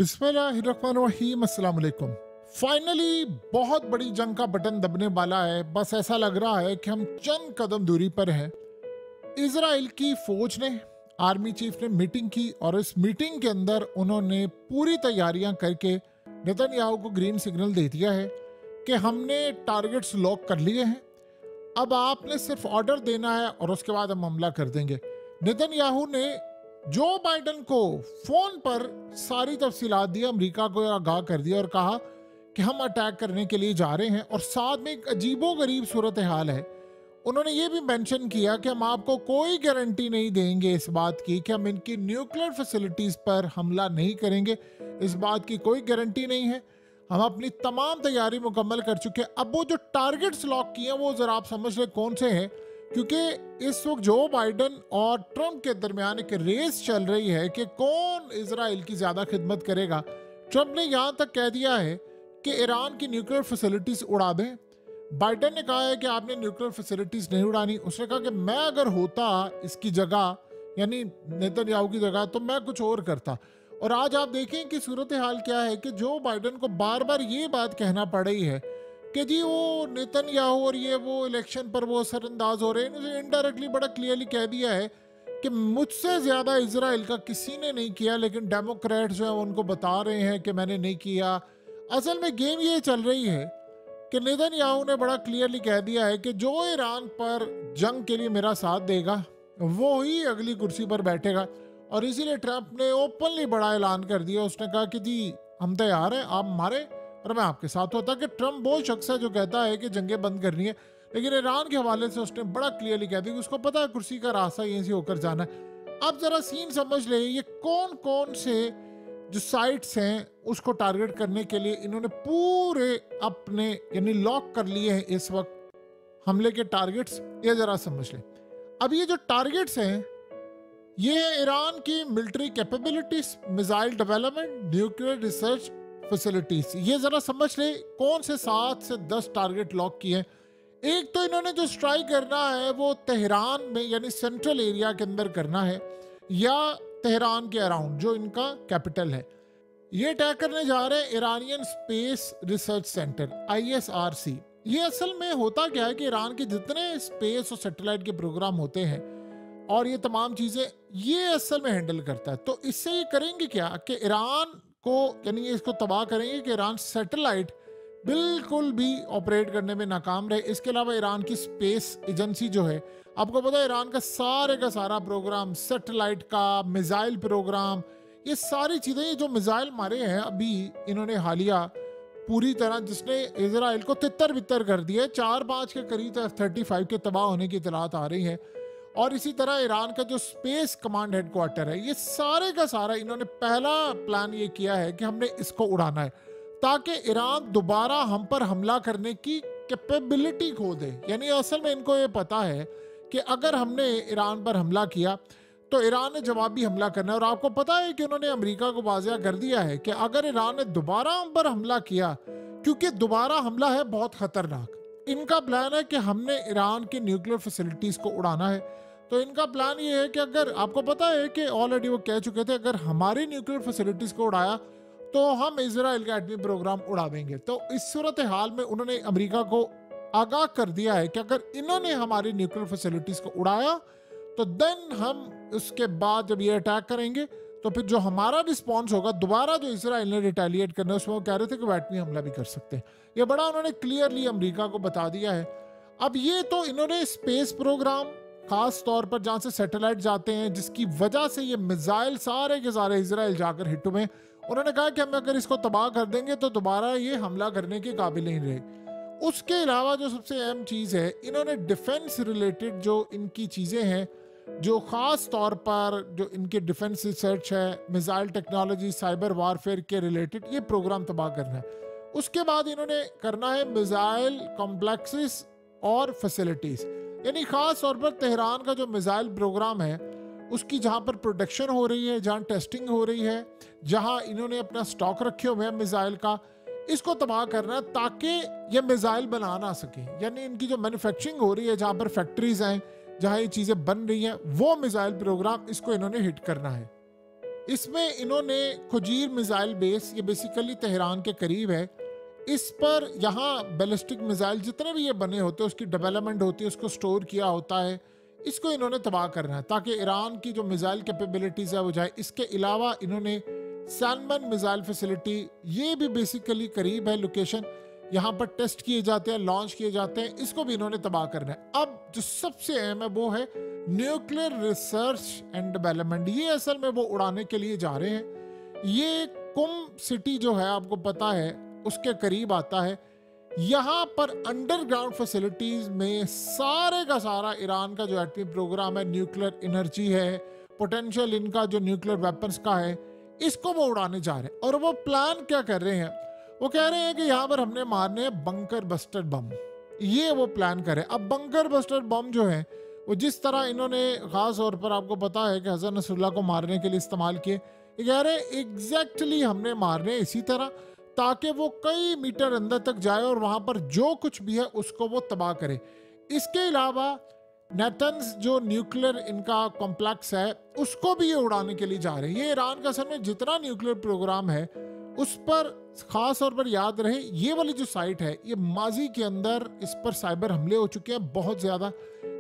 बिस्मिल्लाहिर्रहमानिर्रहीम, अस्सलाम वालेकुम। फाइनली बहुत बड़ी जंग का बटन दबने वाला है। बस ऐसा लग रहा है कि हम चंद कदम दूरी पर हैं। इजराइल की फौज ने, आर्मी चीफ ने मीटिंग की और इस मीटिंग के अंदर उन्होंने पूरी तैयारियां करके नेतन्याहू को ग्रीन सिग्नल दे दिया है कि हमने टारगेट्स लॉक कर लिए हैं। अब आपने सिर्फ ऑर्डर देना है और उसके बाद हम हमला कर देंगे। नेतन्याहू ने जो बाइडन को फोन पर सारी तफसीलात दी, अमेरिका को आगाह कर दिया और कहा कि हम अटैक करने के लिए जा रहे हैं। और साथ में एक अजीबोगरीब सूरत हाल है। उन्होंने ये भी मेंशन किया कि हम आपको कोई गारंटी नहीं देंगे इस बात की कि हम इनकी न्यूक्लियर फैसिलिटीज पर हमला नहीं करेंगे। इस बात की कोई गारंटी नहीं है। हम अपनी तमाम तैयारी मुकम्मल कर चुके हैं। अब वो जो टारगेट्स लॉक किए हैं वो जरा आप समझ लें कौन से हैं, क्योंकि इस वक्त जो बाइडन और ट्रंप के दरमियान एक रेस चल रही है कि कौन इजराइल की ज्यादा खिदमत करेगा। ट्रंप ने यहां तक कह दिया है कि ईरान की न्यूक्लियर फैसिलिटीज उड़ा दें। बाइडन ने कहा है कि आपने न्यूक्लियर फैसिलिटीज नहीं उड़ानी। उसने कहा कि मैं अगर होता इसकी जगह, यानी नेतन्याहू की जगह, तो मैं कुछ और करता। और आज आप देखें कि सूरत हाल क्या है कि जो बाइडन को बार बार ये बात कहना पड़ रही है कि जी वो नेतन्याहू और ये वो इलेक्शन पर वो असरअंदाज हो रहे हैं। इन्होंने इनडायरेक्टली बड़ा क्लियरली कह दिया है कि मुझसे ज़्यादा इजराइल का किसी ने नहीं किया, लेकिन डेमोक्रेट्स जो है उनको बता रहे हैं कि मैंने नहीं किया। असल में गेम ये चल रही है कि नेतन्याहू ने बड़ा क्लियरली कह दिया है कि जो ईरान पर जंग के लिए मेरा साथ देगा वो ही अगली कुर्सी पर बैठेगा। और इसीलिए ट्रंप ने ओपनली बड़ा ऐलान कर दिया। उसने कहा कि जी हम तैयार हैं, आप मारे और मैं आपके साथ होता। कि ट्रंप वो शख्स है जो कहता है कि जंगें बंद करनी है, लेकिन ईरान के हवाले से उसने बड़ा क्लियरली कह दिया कि उसको पता है कुर्सी का रास्ता यहीं से होकर जाना है। अब जरा सीन समझ ले, ये कौन कौन से जो साइट्स हैं उसको टारगेट करने के लिए इन्होंने पूरे अपने यानी लॉक कर लिए हैं इस वक्त हमले के टारगेट्स, ये जरा समझ लें। अब ये जो टारगेट्स हैं ये ईरान की military capabilities, missile development, nuclear research facilities. ये जरा समझ ले कौन से 7 से 10 टारगेट लॉक किए हैं। एक तो इन्होंने जो स्ट्राइक करना है वो तेहरान में यानी सेंट्रल एरिया के अंदर करना है या तेहरान के अराउंड जो इनका कैपिटल है। ये अटैक करने जा रहे हैं Iranian space research centre ISRC। ये असल में होता क्या है कि ईरान के जितने स्पेस और सैटेलाइट के प्रोग्राम होते हैं और ये तमाम चीजें ये असल में हैंडल करता है। तो इससे ये करेंगे क्या कि ईरान को यानी ये इसको तबाह करेंगे कि ईरान सैटेलाइट बिल्कुल भी ऑपरेट करने में नाकाम रहे। इसके अलावा ईरान की स्पेस एजेंसी जो है, आपको पता है ईरान का सारा प्रोग्राम, सैटेलाइट का, मिसाइल प्रोग्राम, ये सारी चीजें, ये जो मिसाइल मारे हैं अभी इन्होंने हालिया पूरी तरह, जिसने इजराइल को तितर बितर कर दिया। 4-5 के करीब F-35 के तबाह होने की इतलात आ रही है। और इसी तरह ईरान का जो स्पेस कमांड हेडक्वार्टर है, ये सारे का सारा इन्होंने पहला प्लान ये किया है कि हमने इसको उड़ाना है ताकि ईरान दोबारा हम पर हमला करने की कैपेबिलिटी खो दे। यानी असल में इनको ये पता है कि अगर हमने ईरान पर हमला किया तो ईरान ने जवाबी हमला करना है। और आपको पता है कि उन्होंने अमेरिका को वाज़ेह कर दिया है कि अगर ईरान ने दोबारा हम पर हमला किया, क्योंकि दोबारा हमला है बहुत खतरनाक, इनका प्लान है कि हमने ईरान की न्यूक्लियर फैसिलिटीज को उड़ाना है। तो इनका प्लान ये है कि अगर आपको पता है कि ऑलरेडी वो कह चुके थे अगर हमारी न्यूक्लियर फैसिलिटीज को उड़ाया तो हम इजराइल का एटमी प्रोग्राम उड़ा देंगे। तो इस सूरत हाल में उन्होंने अमेरिका को आगाह कर दिया है कि अगर इन्होंने हमारी न्यूक्लियर फैसिलिटीज को उड़ाया तो देन हम उसके बाद जब ये अटैक करेंगे तो फिर जो हमारा रिस्पॉन्स होगा दोबारा जो इजराइल ने रिटेलिएट करना है उसमें वो कह रहे थे कि वो एटमी हमला भी कर सकते हैं। ये बड़ा उन्होंने क्लियरली अमेरिका को बता दिया है। अब ये तो इन्होंने स्पेस प्रोग्राम, खास तौर पर जहां से सैटेलाइट जाते हैं जिसकी वजह से ये मिसाइल सारे के सारे इजराइल जाकर हिट हुए, उन्होंने कहा कि हम अगर इसको तबाह कर देंगे तो दोबारा ये हमला करने के काबिल नहीं रहे। उसके अलावा जो सबसे अहम चीज़ है, इन्होंने डिफेंस रिलेटेड जो इनकी चीज़ें हैं, जो ख़ास तौर पर जो इनके डिफेंस रिसर्च है, मिसाइल टेक्नोलॉजी, साइबर वारफेयर के रिलेटेड ये प्रोग्राम तबाह करना है। उसके बाद इन्होंने करना है मिसाइल कॉम्प्लेक्सेस और फैसिलिटीज़, यानी ख़ास तौर पर तेहरान का जो मिसाइल प्रोग्राम है उसकी जहाँ पर प्रोडक्शन हो रही है, जहाँ टेस्टिंग हो रही है, जहाँ इन्होंने अपना स्टॉक रखे हुए हैं मिसाइल का, इसको तबाह करना है ताकि ये मिसाइल बना ना सके। यानी इनकी जो मैन्युफैक्चरिंग हो रही है, जहाँ पर फैक्ट्रीज हैं, जहाँ ये चीज़ें बन रही हैं, वो मिसाइल प्रोग्राम इसको इन्होंने हिट करना है। इसमें इन्होंने खुजीर मिसाइल बेस, ये बेसिकली तेहरान के करीब है, इस पर यहाँ बैलिस्टिक मिसाइल जितने भी ये बने होते हैं उसकी डेवलपमेंट होती है, उसको स्टोर किया होता है, इसको इन्होंने तबाह करना है ताकि ईरान की जो मिसाइल कैपेबिलिटीज है वो जाए। इसके अलावा इन्होंने सैलमन मिसाइल फैसिलिटी, ये भी बेसिकली करीब है लोकेशन, यहाँ पर टेस्ट किए जाते हैं, लॉन्च किए जाते हैं, इसको भी इन्होंने तबाह करना है। अब जो सबसे अहम है वो है न्यूक्लियर रिसर्च एंड डेवलपमेंट। ये असल में वो उड़ाने के लिए जा रहे हैं। ये कुम सिटी जो है आपको पता है उसके करीब आता है। यहाँ पर अंडरग्राउंड फैसिलिटीज में सारे का सारा ईरान का जो एटमी प्रोग्राम है, न्यूक्लियर एनर्जी है, पोटेंशियल इनका जो न्यूक्लियर वेपन्स का है, इसको वो उड़ाने जा रहे हैं। और वो प्लान क्या कर रहे हैं, वो कह रहे हैं कि यहाँ पर हमने मारने हैं बंकर बस्टर बम, ये वो प्लान करें। अब बंकर बस्टर बम जो है वो जिस तरह इन्होंने खास तौर पर आपको पता है कि हज़रत नसरुल्लाह को मारने के लिए इस्तेमाल किए, ये कह रहे हैं एग्जैक्टली हमने मारने इसी तरह ताकि वो कई मीटर अंदर तक जाए और वहां पर जो कुछ भी है उसको वो तबाह करे। इसके अलावा नेतन्स जो न्यूक्लियर इनका कॉम्प्लेक्स है उसको भी ये उड़ाने के लिए जा रहे हैं। ये ईरान का असल में जितना न्यूक्लियर प्रोग्राम है उस पर खास तौर पर याद रहे, ये वाली जो साइट है ये माजी के अंदर इस पर साइबर हमले हो चुके हैं बहुत ज़्यादा।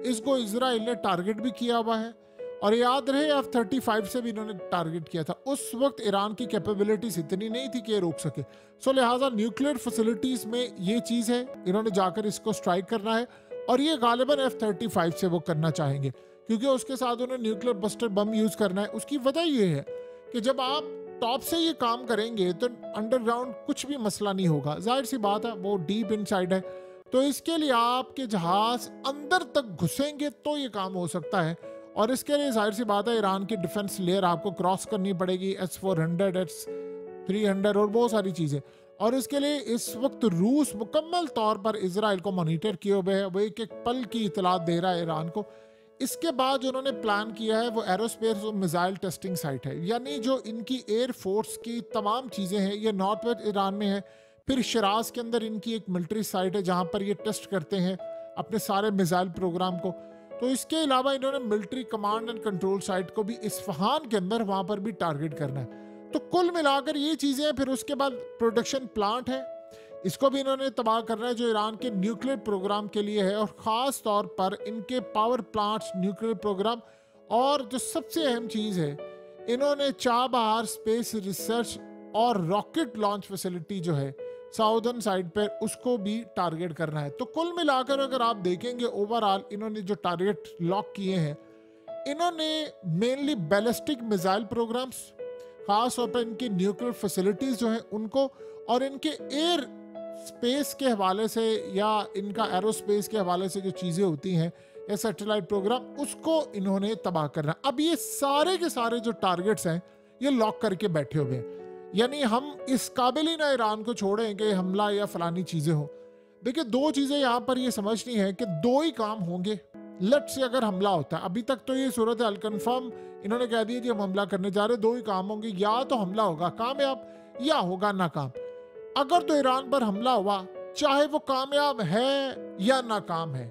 इसको इजराइल ने टारगेट भी किया हुआ है और याद रहे F-35 से भी इन्होंने टारगेट किया था। उस वक्त ईरान की कैपेबिलिटीज इतनी नहीं थी कि ये रोक सके। सो लिहाजा न्यूक्लियर फैसिलिटीज में ये चीज़ है, इन्होंने जाकर इसको स्ट्राइक करना है और ये गालिबन F-35 से वो करना चाहेंगे क्योंकि उसके साथ उन्हें न्यूक्लियर बस्टर बम यूज़ करना है। उसकी वजह ये है कि जब आप टॉप से ये काम करेंगे तो अंडरग्राउंड कुछ भी मसला नहीं होगा, जाहिर सी बात है वो डीप इनसाइड है। तो इसके लिए आपके जहाज अंदर तक घुसेंगे तो ये काम हो सकता है और इसके लिए जाहिर सी बात है ईरान की डिफेंस लेयर आपको क्रॉस करनी पड़ेगी, S-400, S-300 और बहुत सारी चीज़ें। और इसके लिए इस वक्त रूस मुकम्मल तौर पर इजराइल को मॉनिटर किए हुए है, वो एक एक पल की इतलात दे रहा है ईरान को। इसके बाद जो उन्होंने प्लान किया है वो एरोस्पेस और मिसाइल टेस्टिंग साइट है, यानी जो इनकी एयर फोर्स की तमाम चीज़ें हैं ये नॉर्थ वेस्ट ईरान में है। फिर शिराज के अंदर इनकी एक मिलिट्री साइट है जहाँ पर ये टेस्ट करते हैं अपने सारे मिसाइल प्रोग्राम को। तो इसके अलावा इन्होंने military command and control site को भी इस्फहान के अंदर वहाँ पर भी टारगेट करना है। तो कुल मिलाकर ये चीज़ें हैं। फिर उसके बाद प्रोडक्शन प्लांट है, इसको भी इन्होंने तबाह करना है जो ईरान के न्यूक्लियर प्रोग्राम के लिए है और ख़ास तौर पर इनके पावर प्लांट्स, न्यूक्लियर प्रोग्राम। और जो सबसे अहम चीज़ है, इन्होंने चाबहार स्पेस रिसर्च और रॉकेट लॉन्च फैसिलिटी जो है साउदर्न साइड पर, उसको भी टारगेट करना है। तो कुल मिलाकर अगर आप देखेंगे ओवरऑल इन्होंने जो टारगेट लॉक किए हैं, इन्होंने मेनली बैलिस्टिक मिसाइल प्रोग्राम्स, खास तौर पर इनकी न्यूक्लियर फैसिलिटीज़ जो हैं उनको, और इनके एयर स्पेस के हवाले से या इनका एरोस्पेस के हवाले से जो चीज़ें होती हैं या सैटेलाइट प्रोग्राम, उसको इन्होंने तबाह करना। अब ये सारे के सारे जो टारगेट्स हैं ये लॉक करके बैठे हुए हैं, यानी हम इस काबिल ही ना ईरान को छोड़ें कि हमला या फलानी चीज़ें हो। देखिए दो चीज़ें यहाँ पर ये समझनी है कि दो ही काम होंगे। लेट्स से अगर हमला होता है, अभी तक तो ये सूरत हाल कन्फर्म इन्होंने कह दिया कि हम हमला करने जा रहे हैं, दो ही काम होंगे, या तो हमला होगा कामयाब या होगा नाकाम। अगर तो ईरान पर हमला हुआ, चाहे वो कामयाब है या नाकाम है,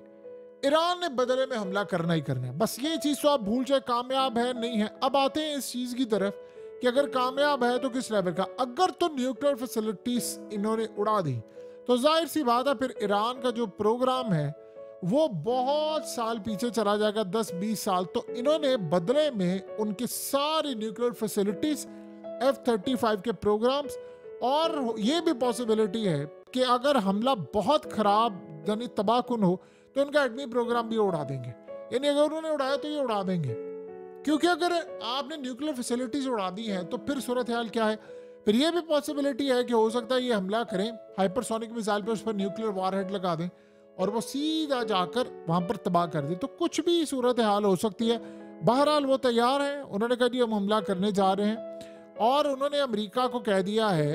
ईरान ने बदले में हमला करना ही करना है। बस ये चीज़ तो आप भूल जाए, कामयाब है नहीं है। अब आते हैं इस चीज़ की तरफ कि अगर कामयाब है तो किस लेवल का। अगर तो न्यूक्लियर फैसिलिटीज इन्होंने उड़ा दी तो जाहिर सी बात है फिर ईरान का जो प्रोग्राम है वो बहुत साल पीछे चला जाएगा, 10-20 साल। तो इन्होंने बदले में उनके सारी न्यूक्लियर फैसिलिटीज, F-35 के प्रोग्राम्स, और ये भी पॉसिबिलिटी है कि अगर हमला बहुत खराब यानी तबाहकुन हो तो इनका एटमी प्रोग्राम भी उड़ा देंगे। यानी अगर उन्होंने उड़ाया तो ये उड़ा देंगे, क्योंकि अगर आपने न्यूक्लियर फैसिलिटीज उड़ा दी हैं तो फिर सूरत हाल क्या है। फिर ये भी पॉसिबिलिटी है कि हो सकता है ये हमला करें हाइपरसोनिक मिसाइल पे, उस पर न्यूक्लियर वारहेड लगा दें और वो सीधा जाकर वहां पर तबाह कर दे। तो कुछ भी सूरत हाल हो सकती है। बहरहाल वो तैयार हैं, उन्होंने कहा दिया हम हमला करने जा रहे हैं और उन्होंने अमेरिका को कह दिया है,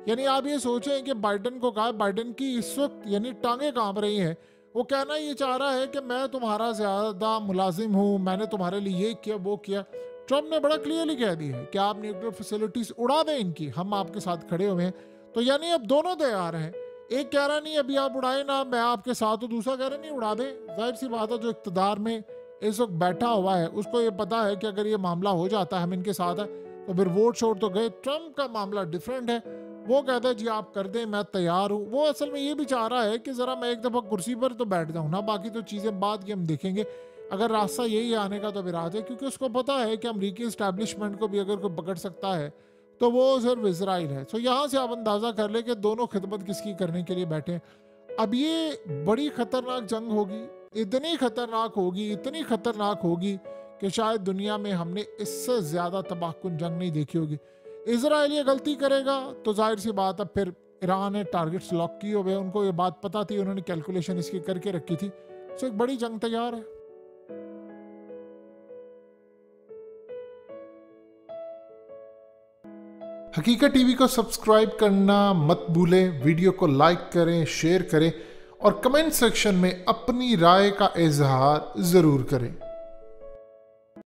यानी आप ये सोचें कि बाइडन को कहा, बाइडन की इस वक्त यानी टांगे कांप रही हैं। वो कहना ये चाह रहा है कि मैं तुम्हारा ज़्यादा मुलाजिम हूँ, मैंने तुम्हारे लिए ये किया वो किया। ट्रम्प ने बड़ा क्लियरली कह दिया है कि आप न्यूक्लियर फैसिलिटीज उड़ा दें इनकी, हम आपके साथ खड़े हुए हैं। तो यानी अब दोनों तैयार हैं, एक कह रहा नहीं अभी आप उड़ाए ना, मैं आपके साथ हूँ, दूसरा कह रहा नहीं उड़ा दें। जाहिर सी बात है जो इक़्तिदार में इस वक्त बैठा हुआ है उसको ये पता है कि अगर ये मामला हो जाता है हम इनके साथ है, तो फिर वोट शोट तो गए। ट्रम्प का मामला डिफरेंट है, वो कहता है जी आप कर दें, मैं तैयार हूँ। वो असल में ये भी चाह रहा है कि ज़रा मैं एक दफ़ा कुर्सी पर तो बैठ जाऊँ ना, बाकी तो चीज़ें बाद की हम देखेंगे। अगर रास्ता यही आने का तो फिर आ जाए, क्योंकि उसको पता है कि अमरीकी इस्टेब्लिशमेंट को भी अगर कोई पकड़ सकता है तो वो सिर्फ इसराइल है। सो यहाँ से आप अंदाज़ा कर ले कि दोनों खिदमत किसकी करने के लिए बैठे हैं। अब ये बड़ी ख़तरनाक जंग होगी, इतनी ख़तरनाक होगी, इतनी ख़तरनाक होगी कि शायद दुनिया में हमने इससे ज़्यादा तबाहकुन जंग नहीं देखी होगी। इजराइल ये गलती करेगा तो जाहिर सी बात है फिर ईरान ने टारगेट्स लॉक किए हुए, उनको ये बात पता थी, उन्होंने कैलकुलेशन इसकी करके रखी थी। सो एक बड़ी जंग तैयार है। हकीकत टीवी को सब्सक्राइब करना मत भूलें, वीडियो को लाइक करें, शेयर करें और कमेंट सेक्शन में अपनी राय का इजहार ज़रूर करें।